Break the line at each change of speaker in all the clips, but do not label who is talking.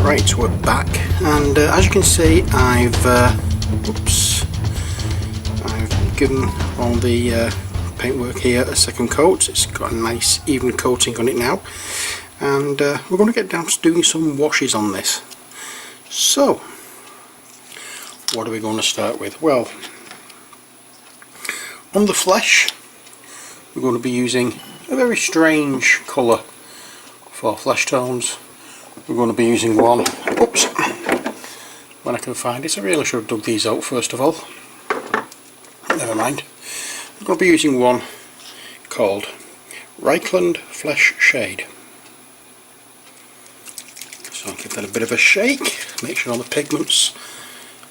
Right, we're back, and as you can see, I've given all the paintwork here a second coat. It's got a nice even coating on it now, and we're going to get down to doing some washes on this. So, what are we going to start with? Well, on the flesh, we're going to be using a very strange colour for flesh tones. We're going to be using one, oops, when I can find it. I really should have dug these out first of all. Never mind. I'm going to be using one called Reichland Flesh Shade. So I'll give that a bit of a shake, make sure all the pigments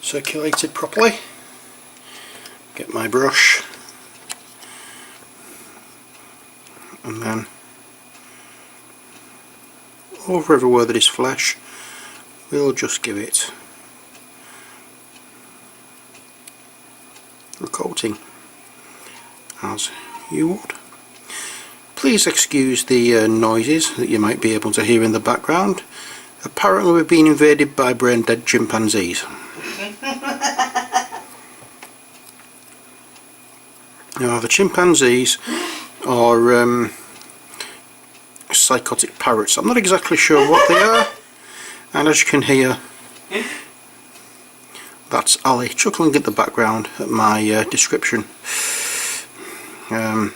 circulated properly. Get my brush, and then over everywhere that is flesh, we'll just give it a coating, as you would. Please excuse the noises that you might be able to hear in the background. Apparently we've been invaded by brain dead chimpanzees. Now the chimpanzees are psychotic parrots. I'm not exactly sure what they are, and as you can hear, that's Ali chuckling at the background at my description. I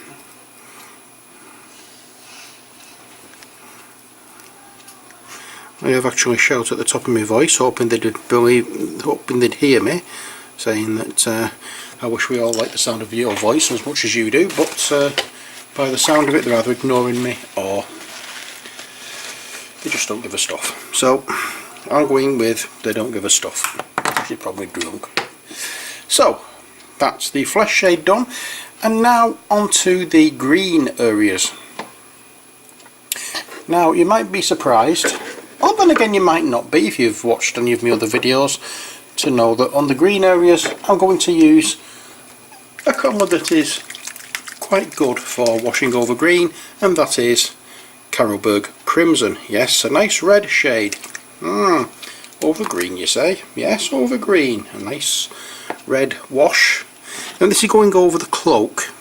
have actually shouted at the top of my voice, hoping they'd hear me, saying that I wish we all liked the sound of your voice as much as you do, but by the sound of it they're either ignoring me or they just don't give a stuff. So I'm going with they don't give a stuff. You're probably drunk. So that's the flesh shade done, and now onto the green areas. Now you might be surprised, or then again you might not be if you've watched any of my other videos, to know that on the green areas I'm going to use a colour that is quite good for washing over green, and that is Carroburg Crimson. Yes, a nice red shade. Over green, you say? Yes, over green. A nice red wash. And this is going over the cloak.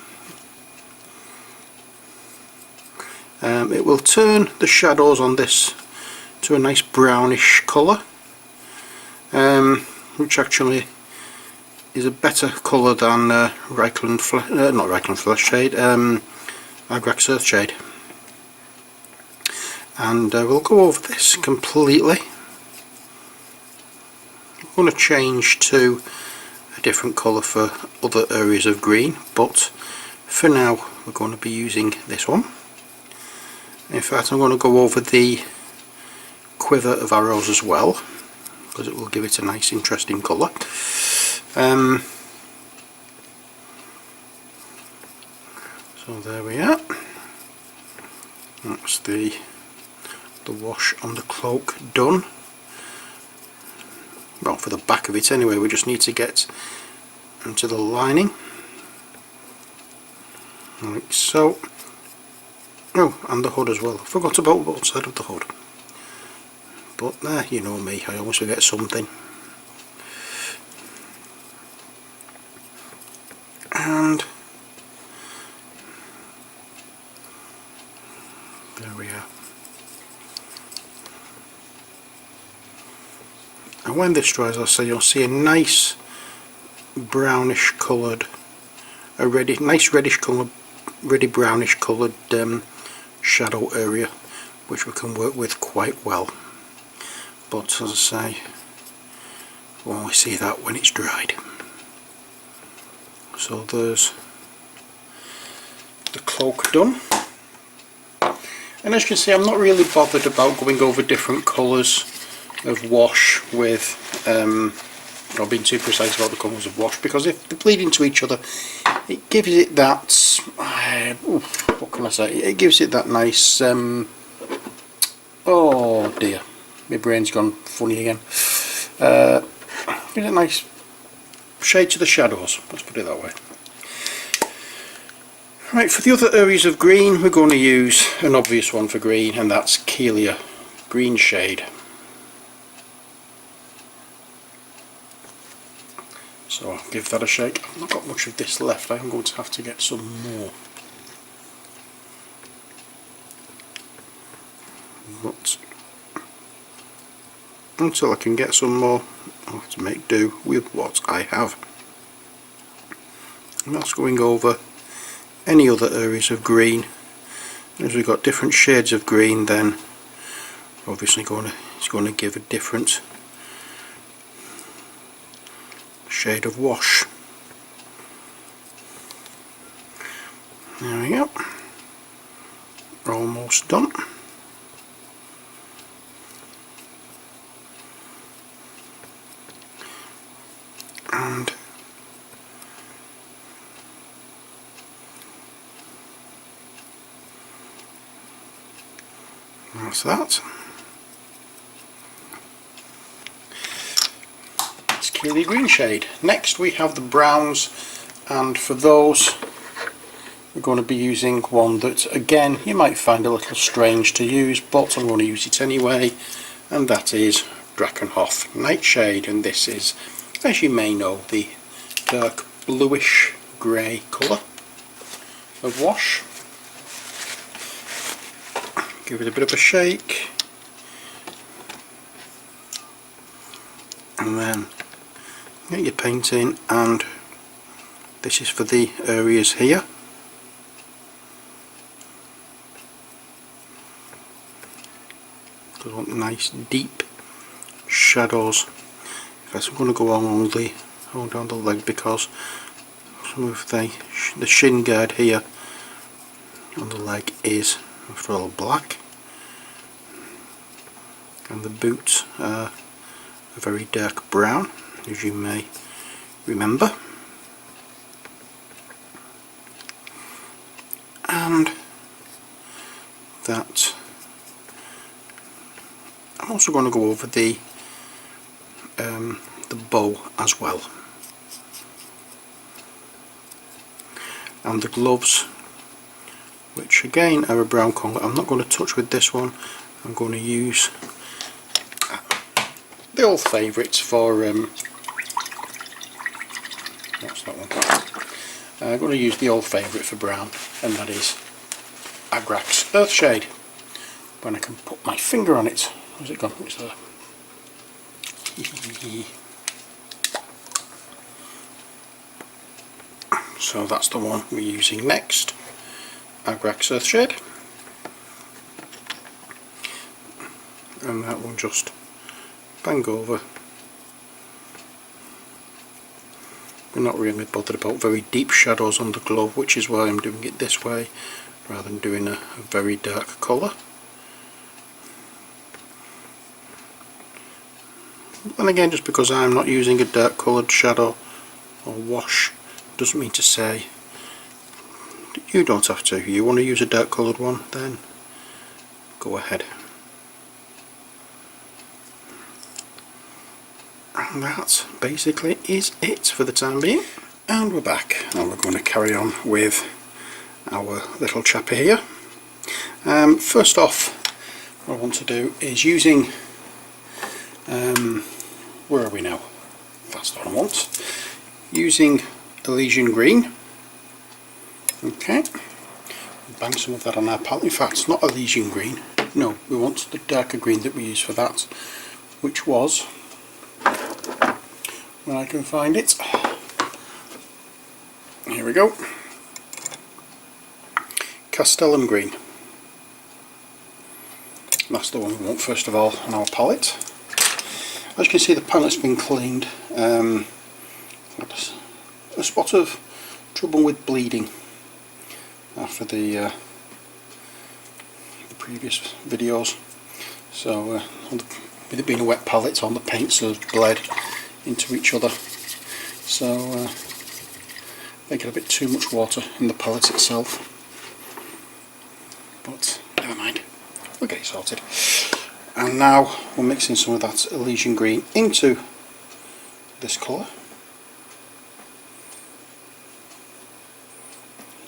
It will turn the shadows on this to a nice brownish colour, which actually is a better colour than not Reichland Flesh Shade, Agrax Earth Shade. And we'll go over this completely. I'm going to change to a different colour for other areas of green, but for now we're going to be using this one. In fact, I'm going to go over the quiver of arrows as well, because it will give it a nice interesting colour. So there we are. That's the wash on the cloak done. Well, for the back of it anyway, we just need to get into the lining, like so. Oh, and the hood as well. I forgot about both sides of the hood, but there, you know me, I always forget something. And there we are. And when this dries, I'll say you'll see a nice brownish coloured, nice reddish colour, reddy brownish coloured shadow area, which we can work with quite well. But as I say, we'll only see that when it's dried. So there's the cloak done. And as you can see, I'm not really bothered about going over different colours of wash with, or being too precise about the colours of wash, because if they bleed into each other, it gives it that, what can I say, it gives it that nice, oh dear, my brain's gone funny again, gives it a nice shade to the shadows, let's put it that way. Right, for the other areas of green, we're going to use an obvious one for green, and that's Keelia Green Shade. So I'll give that a shake. I've not got much of this left, I'm going to have to get some more. But until I can get some more, I'll have to make do with what I have. And that's going over any other areas of green. As we've got different shades of green, then obviously it's going to give a different shade of wash. There we go. Almost done. And that's that. It's Keely green shade. Next we have the browns, and for those we're going to be using one that again you might find a little strange to use, but I'm going to use it anyway, and that is Drakenhof Nightshade. And this is, as you may know, the dark bluish grey colour of wash. Give it a bit of a shake, and then get your paint in, and this is for the areas here. I want nice deep shadows. I'm going to go along down the leg, because some of the shin guard here on the leg is after all black, and the boots are a very dark brown, as you may remember. And that I'm also going to go over the bow as well, and the gloves, which again are a brown colour. I'm not going to touch with this one. I'm going to use the old favourites for what's that one? I'm going to use the old favourite for brown, and that is Agrax Earthshade. When I can put my finger on it. Where's it gone? It's there. So that's the one we're using next, Agrax Earthshade, and that will just bang over. We're not really bothered about very deep shadows on the glove, which is why I'm doing it this way rather than doing a very dark colour. And again, just because I'm not using a dark coloured shadow or wash doesn't mean to say you don't have to. If you want to use a dark coloured one, then go ahead. And that basically is it for the time being. And we're back, and we're going to carry on with our little chapper here. First off, what I want to do is using where are we now? That's what I want. Using Elysian Green. Okay. Bang some of that on our palette. In fact, it's not Elysian Green. No, we want the darker green that we use for that, which was, when I can find it, here we go, Castellum Green. That's the one we want first of all on our palette. As you can see, the palette's been cleaned. A spot of trouble with bleeding after the previous videos. So with it being a wet palette, all the paints have bled into each other. So they get a bit too much water in the palette itself. But never mind, we'll get it sorted. And now we're mixing some of that Elysian Green into this colour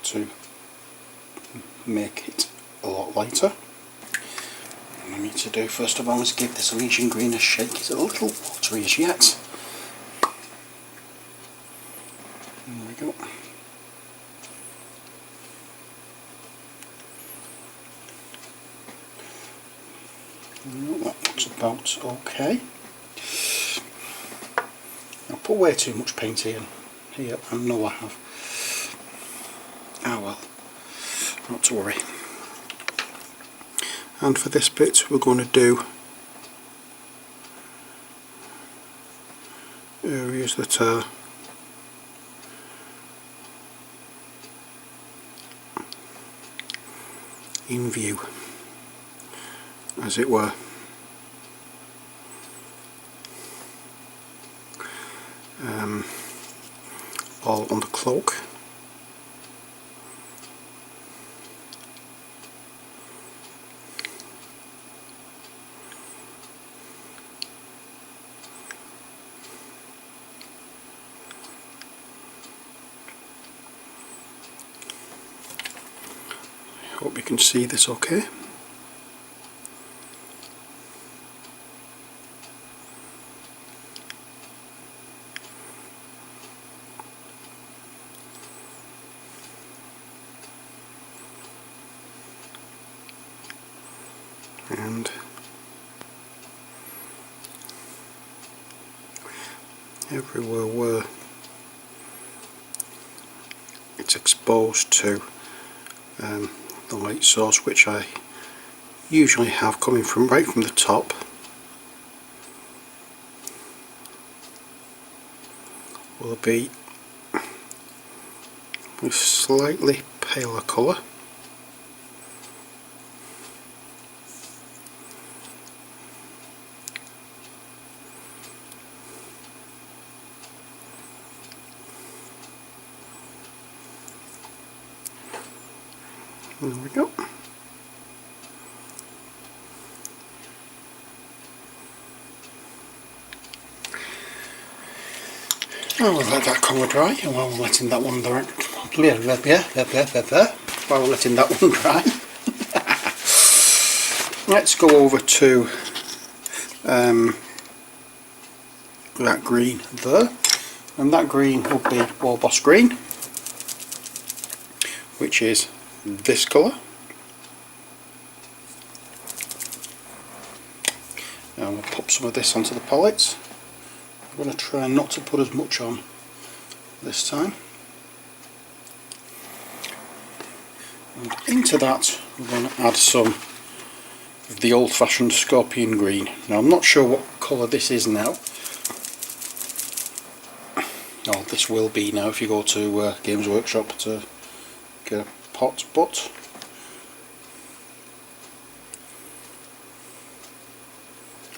to make it a lot lighter. What I need to do first of all is give this Elysian Green a shake. It's a little watery as yet. There we go. That looks about okay. I put way too much paint here, I know I have. Ah well, not to worry. And for this bit we're going to do areas that are in view, as it were. All on the cloak. I hope you can see this okay. And everywhere where it's exposed to the light source, which I usually have coming from right from the top, will be a slightly paler colour. There we go. I'll let that colour dry, and while we're letting that one dry, while we're letting that one dry, let's go over to that green there, and that green will be Warboss green, which is this colour. And we'll pop some of this onto the palette. I'm going to try not to put as much on this time. And into that we're going to add some of the old-fashioned scorpion green. Now I'm not sure what colour this is now. Oh, this will be now if you go to Games Workshop to get a pot, but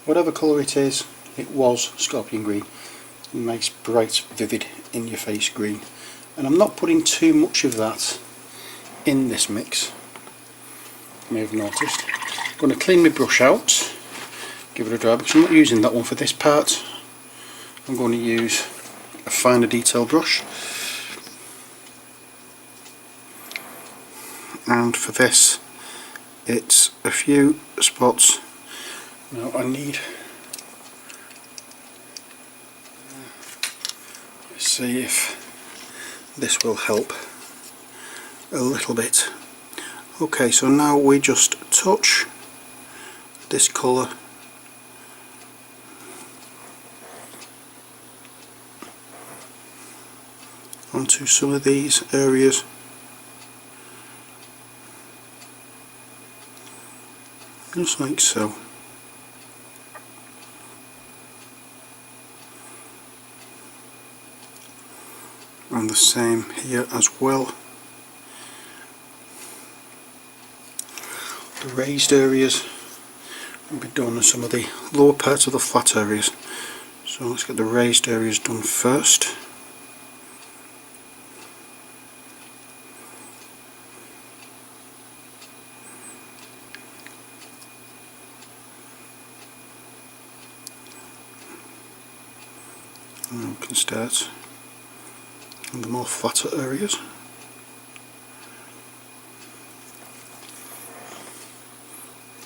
whatever colour it is, it was scorpion green. Nice bright vivid in your face green, and I'm not putting too much of that in this mix, you may have noticed. I'm going to clean my brush out, give it a dry, because I'm not using that one for this part. I'm going to use a finer detail brush, and for this it's a few spots. Now I need, let's see if this will help a little bit. Okay, so now we just touch this colour onto some of these areas, just like so. And the same here as well. The raised areas will be done on some of the lower parts of the flat areas. So let's get the raised areas done first. And we can start on the more flatter areas.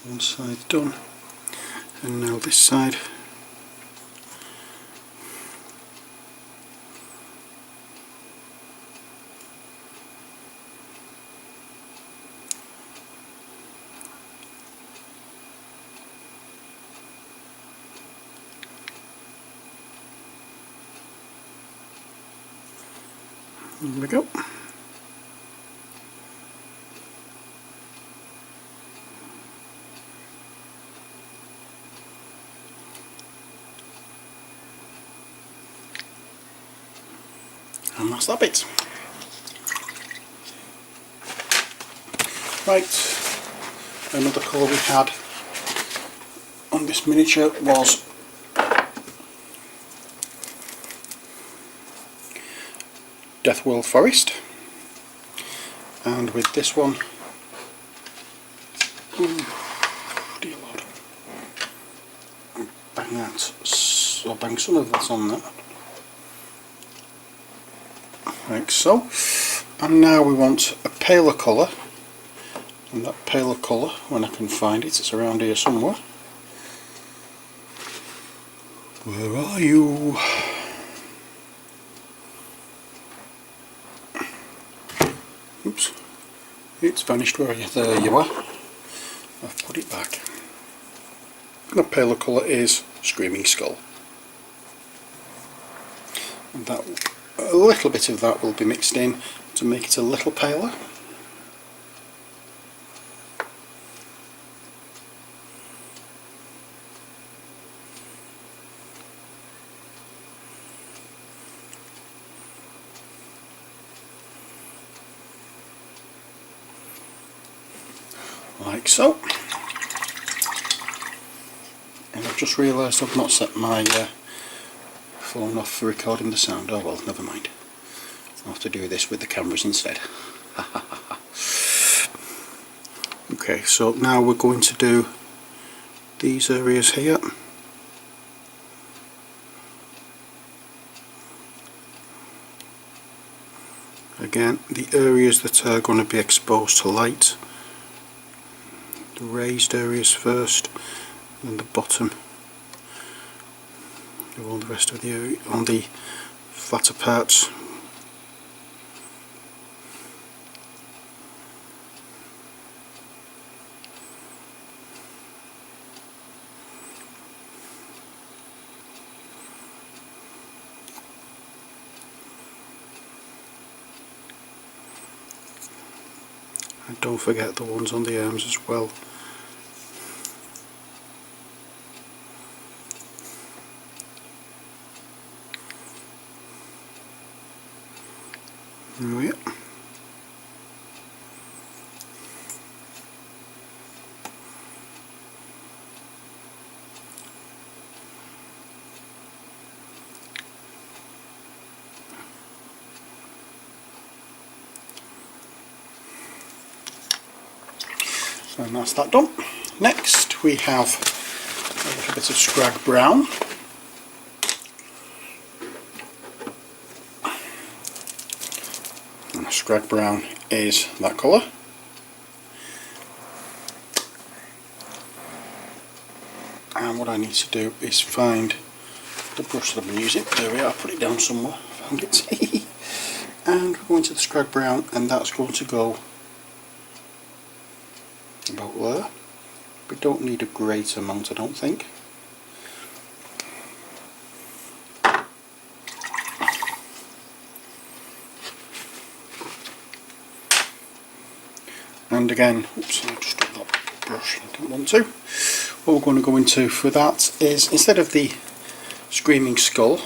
One side done, and now this side. There we go. And that's that bit. Right, another colour we had on this miniature was Deathworld Forest, and with this one, dear Lord, bang that, I'll bang some of that on that, like so. And now we want a paler colour, and that paler colour, when I can find it, it's around here somewhere. Where are you? Oops, it's vanished. Where are you? There you are. I've put it back. The paler colour is Screaming Skull. And that, a little bit of that will be mixed in to make it a little paler. Like so. And I've just realised I've not set my phone off for recording the sound. Oh well, never mind. I'll have to do this with the cameras instead. Okay, so now we're going to do these areas here. Again, the areas that are going to be exposed to light. The raised areas first, and the bottom. Do all the rest of the area on the flatter parts. And don't forget the ones on the arms as well. Oh yeah. And that's that done. Next we have a little bit of Scrag Brown. And Scrag Brown is that colour. And what I need to do is find the brush that I'm using. There we are, put it down somewhere, found it. And we're going to the Scrag Brown, and that's going to go about there. We don't need a great amount, I don't think. And again, oops, I just got that brush, I didn't want to. What we're going to go into for that is, instead of the Screaming Skull,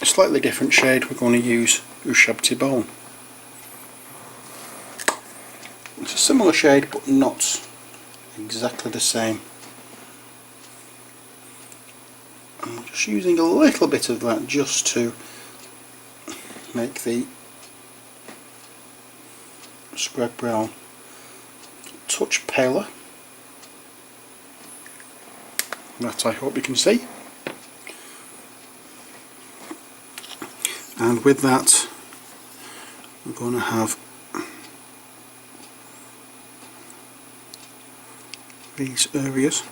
a slightly different shade, we're going to use Ushabti Bone. It's a similar shade but not exactly the same. I'm just using a little bit of that just to make the Scrag Brown a touch paler. That I hope you can see. And with that we're going to have these areas.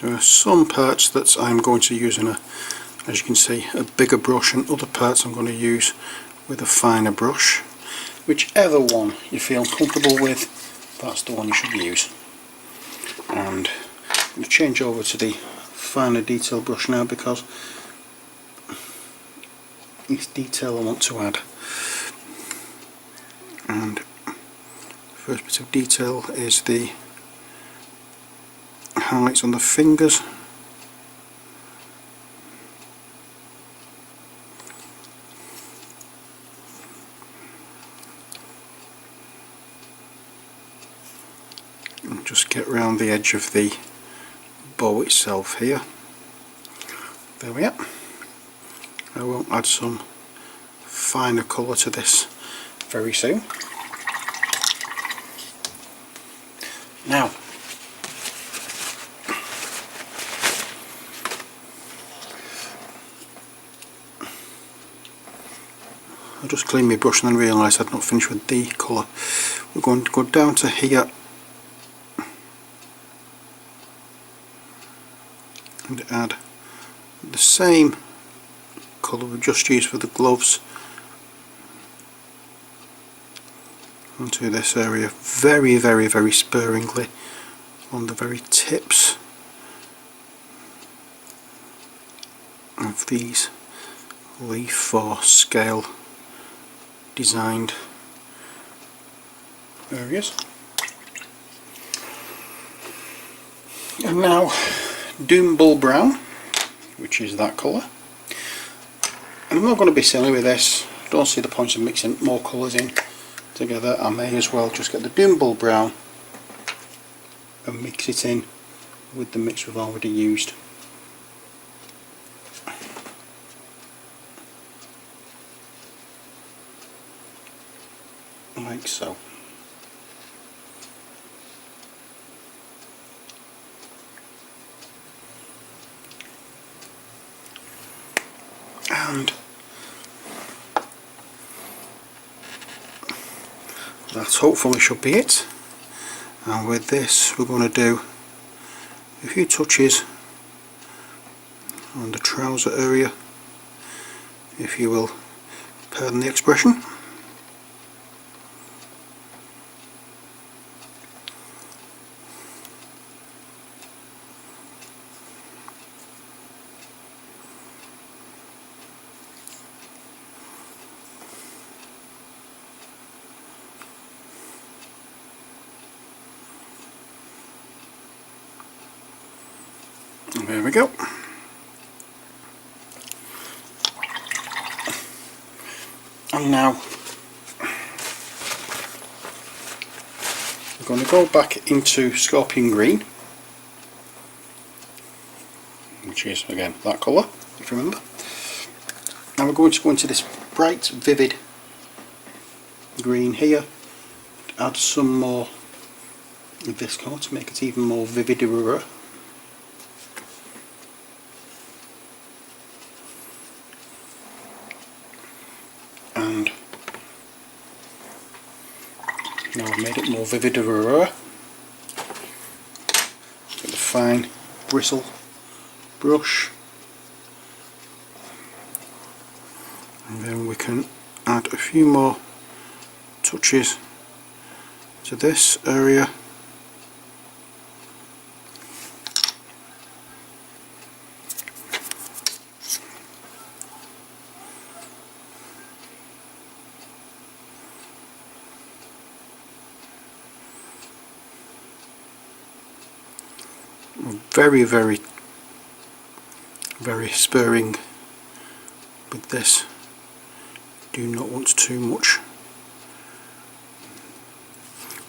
There are some parts that I'm going to use in as you can see, a bigger brush, and other parts I'm going to use with a finer brush. whichever one you feel comfortable with, that's the one you should use. And I'm going to change over to the finer detail brush now, because it's detail I want to add. And first bit of detail is the highlights on the fingers. And just get round the edge of the bow itself here. There we are. I will add some finer colour to this very soon. Now, I just cleaned my brush and then realised I'd not finished with the colour. We're going to go down to here and add the same colour we just used for the gloves onto this area, very sparingly on the very tips of these leaf or scale designed areas. And now Doombull Brown, which is that colour. And I'm not going to be silly with this, don't see the point of mixing more colours in together. I may as well just get the Doombull Brown and mix it in with the mix we've already used. Like so. And that hopefully should be it. And with this we're going to do a few touches on the trouser area, if you will pardon the expression. There we go. And now we're going to go back into Scorpion Green, which is again that colour, if you remember. And we're going to go into this bright, vivid green here, add some more of this colour to make it even more vivider. And now I've made it more vivid, get the fine bristle brush, and then we can add a few more touches to this area. Very sparing with this. Do not want too much.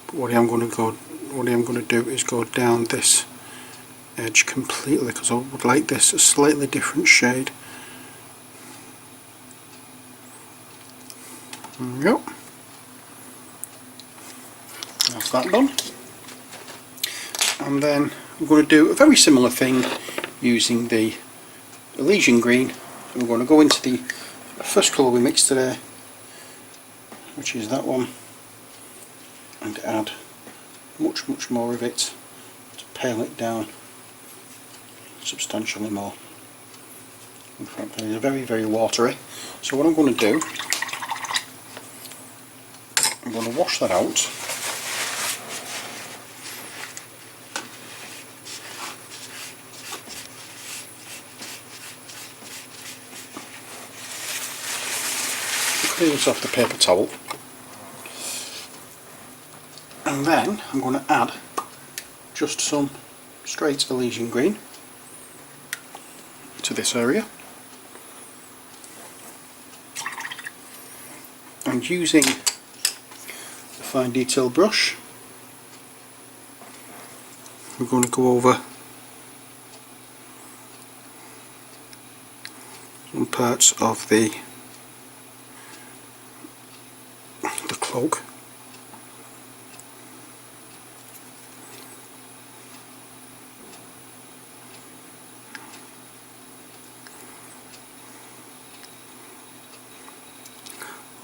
But what I'm going to do is go down this edge completely, because I would like this a slightly different shade. There we go. That's that done. And then we're going to do a very similar thing using the Elysian Green. We're going to go into the first colour we mixed today, which is that one, and add much more of it to pale it down substantially more. In fact, they're very watery. So what I'm going to do going to wash that out. Clean this off the paper towel, and then I'm going to add just some straight Elysian green to this area, and using the fine detail brush we're going to go over some parts of the cloak.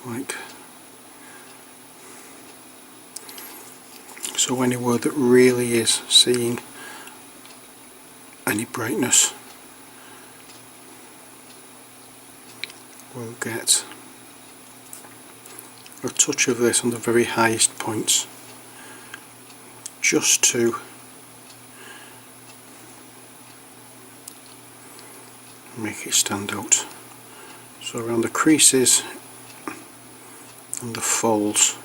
Like so, anywhere that really is seeing any brightness will get a touch of this on the very highest points, just to make it stand out. So around the creases and the folds,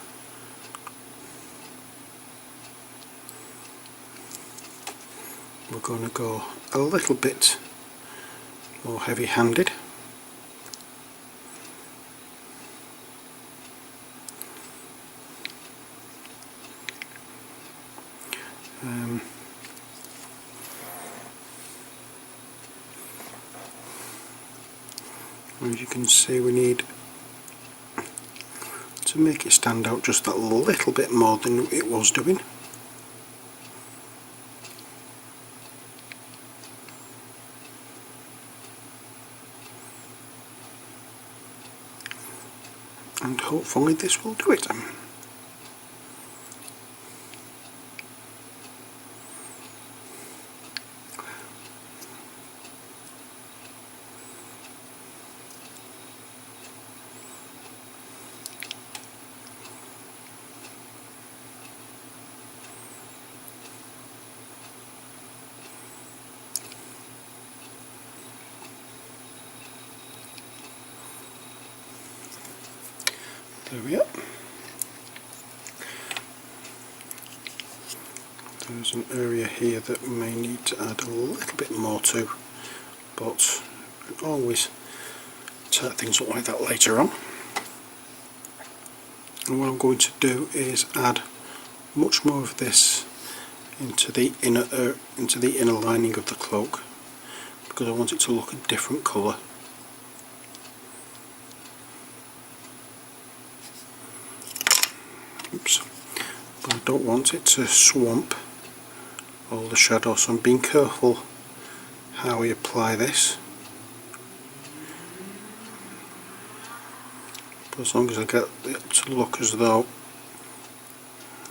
we're going to go a little bit more heavy-handed. As you can see, we need to make it stand out just that little bit more than it was doing. And hopefully this will do it. There we are. There's an area here that we may need to add a little bit more to, but we can always set things up like that later on. And what I'm going to do is add much more of this into the inner lining of the cloak, because I want it to look a different colour. Oops. But I don't want it to swamp all the shadow, so I'm being careful how I apply this. But as long as I get it to look as though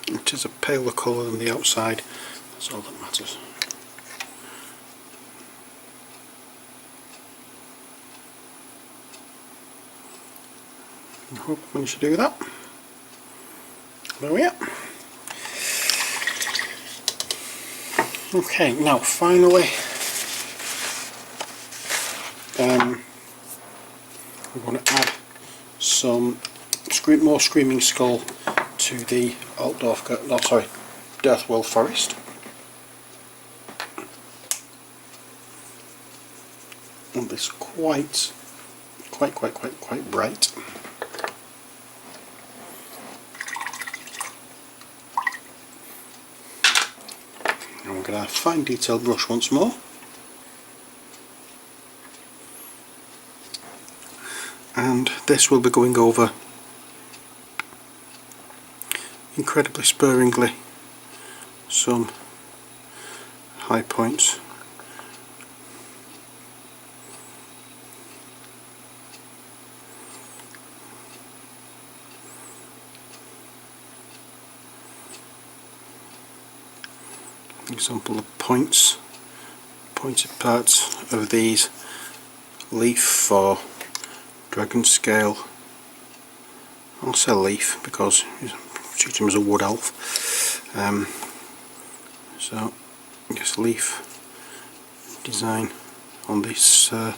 it is a paler colour than the outside, that's all that matters. I hope I managed to do that. There we are. Okay, now finally we're going to add some more Screaming Skull to the Deathwell Forest. And this quite bright. And we're going to fine detail brush once more. And this will be going over incredibly sparingly some high points. Example of pointed parts of these leaf for dragon scale I'll say leaf because I treat him as a wood elf. So I guess leaf design on this on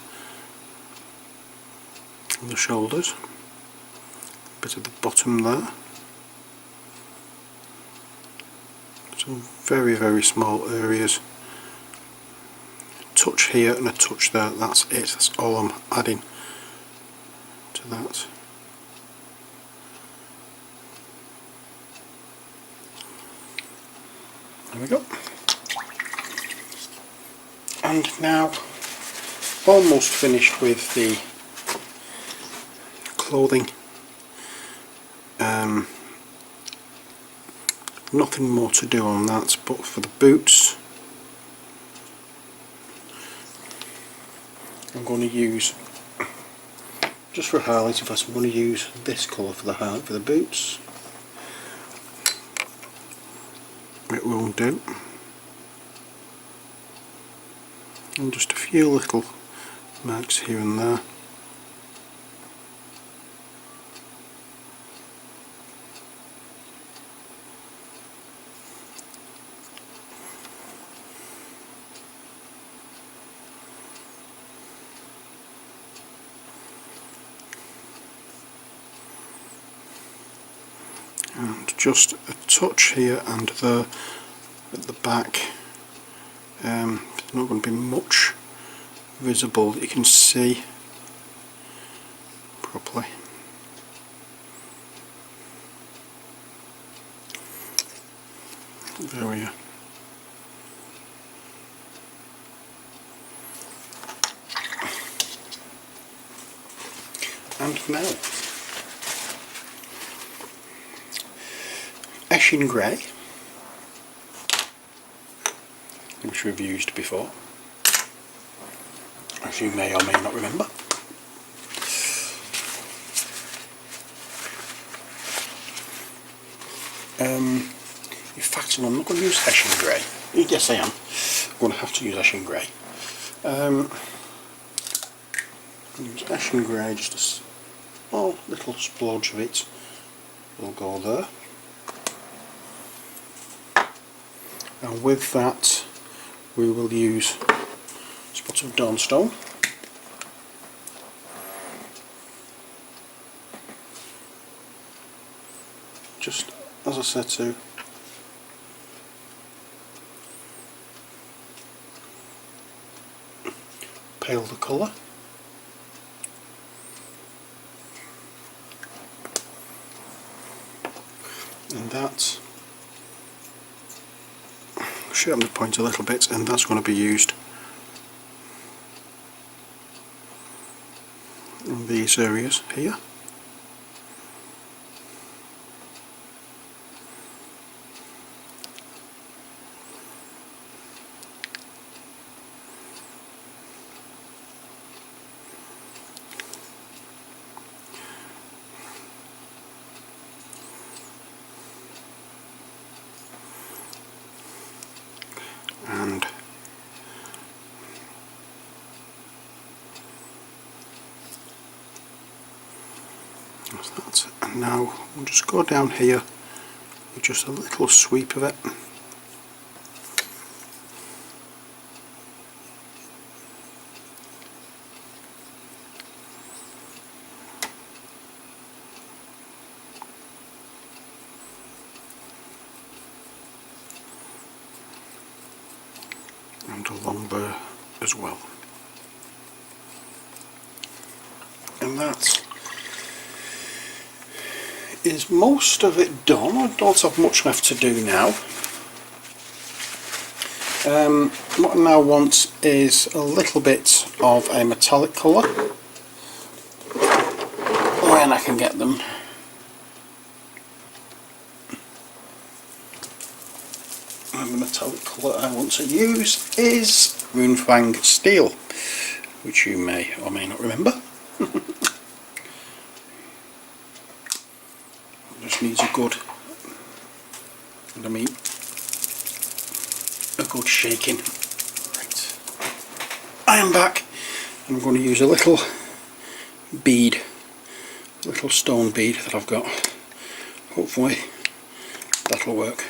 the shoulders, a bit at the bottom there. Some very small areas. A touch here and a touch there. That's it. That's all I'm adding to that. There we go. And now almost finished with the clothing. Nothing more to do on that, but for the boots I'm going to use, just for highlight of us, I'm going to use this colour for the highlight for the boots. It will do. And just a few little marks here and there. And just a touch here and there at the back. There's not going to be much visible that you can see properly. There we are. And now Ashen Grey, which we've used before, as you may or may not remember. In fact, I'm not going to use Ashen Grey. Yes, I am. I'm going to have to use Ashen Grey. Use Ashen Grey, just a small little splodge of it will go there. And with that we will use spots of Dawnstone. Just as I said to pale the colour. And that sharpen the point a little bit, and that's going to be used in these areas here. And that's that. And now we'll just go down here with just a little sweep of it. And along there as well. And that is most of it done. I don't have much left to do now. What I now want is a little bit of a metallic colour, when I can get them. And the metallic colour I want to use is Runefang Steel, which you may or may not remember. Just needs a good, I mean, a good shaking. Right, I am back. I'm going to use a little bead little stone bead that I've got. Hopefully that'll work.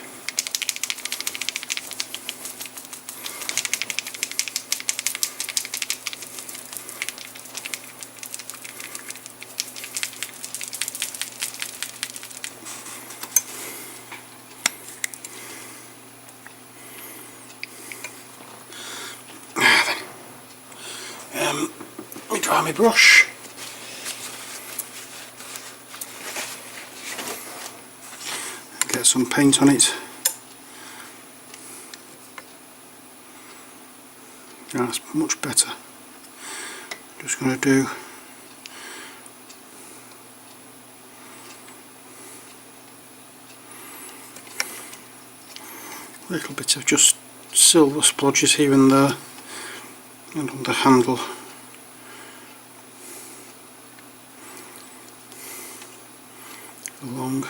Let me dry my brush. Get some paint on it. That's much better. Just going to do a little bit of just silver splodges here and there, and on the handle. Along.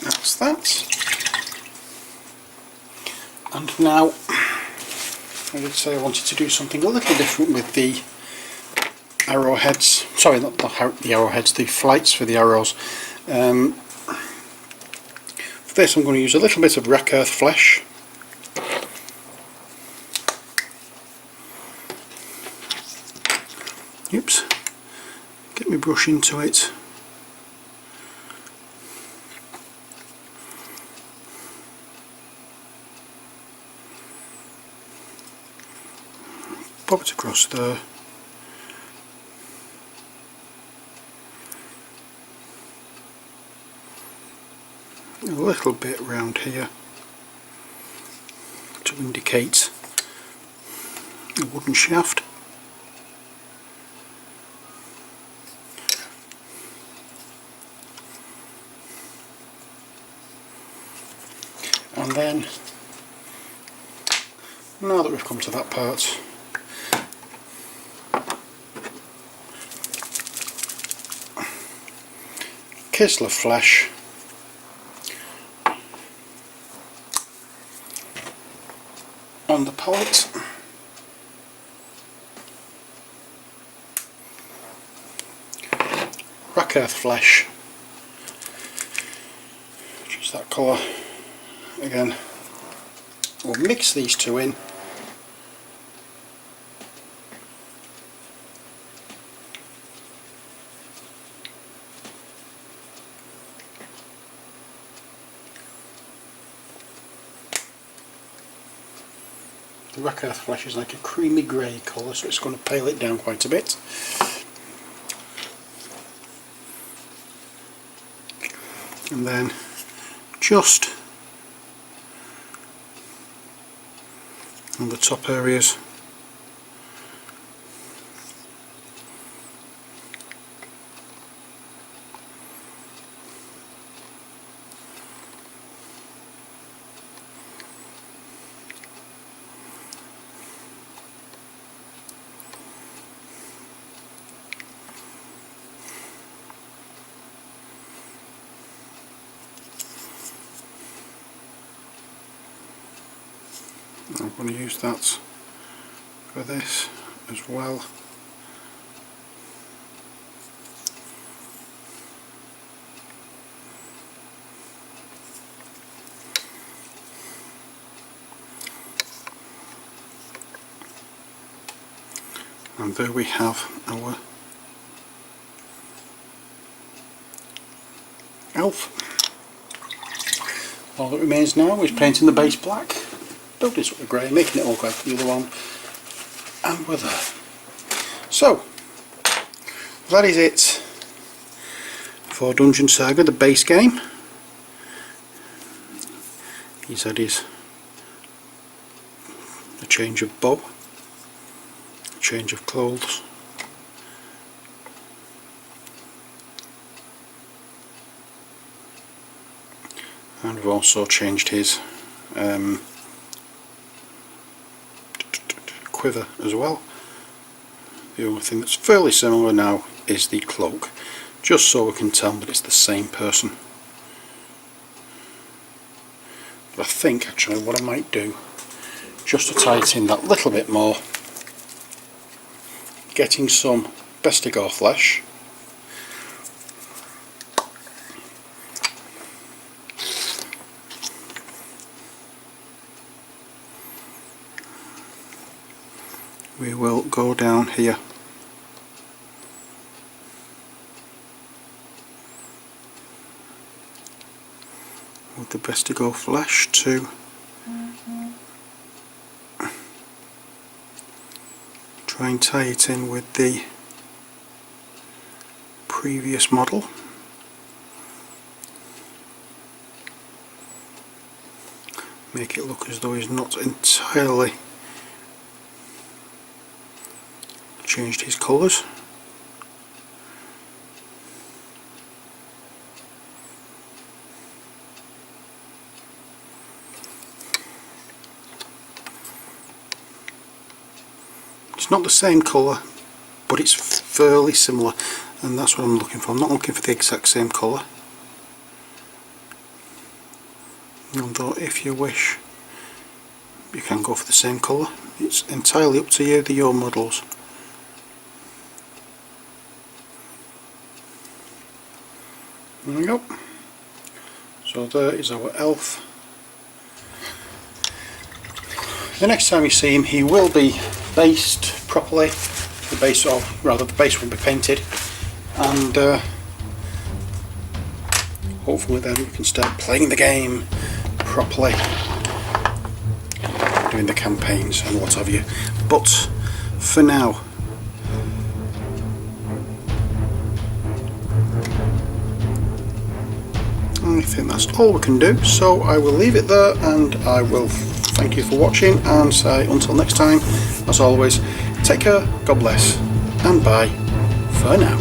That's that. And now I did say I wanted to do something a little different with the arrowheads. Sorry, not the arrowheads, the flights for the arrows. For this I'm going to use a little bit of wreck earth flesh. Oops. Get my brush into it. Pop it across there. A little bit round here to indicate a wooden shaft. And then, now that we've come to that part, Kisler flesh on the palette, wreck earth flesh, just that colour again. We'll mix these two in. The wreck earth flesh is like a creamy grey colour, so it's going to pale it down quite a bit. And then just on the top areas, I'm going to use that for this as well. And there we have our elf. All that remains now is painting the base black, building it up with grey, making it all like the other one, and we're there. So, that is it for Dungeon Saga, the base game. He's had a change of bow, a change of clothes, and we've also changed his quiver as well. The only thing that's fairly similar now is the cloak, just so we can tell that it's the same person. But I think actually what I might do, just to tie it in that little bit more, getting some Bestigor flesh, we will go down here with the Bestigor flesh to try and tie it in with the previous model. Make it look as though he's not entirely changed his colours. It's not the same colour, but it's fairly similar, and that's what I'm looking for. I'm not looking for the exact same colour, although if you wish you can go for the same colour. It's entirely up to you, they're your models. There we go. So there is our elf. The next time you see him, he will be based properly. The base, or rather, the base will be painted, and hopefully then we can start playing the game properly, doing the campaigns and what have you. But for now, I think that's all we can do, so I will leave it there, and I will thank you for watching and say until next time, as always, take care, God bless, and bye for now.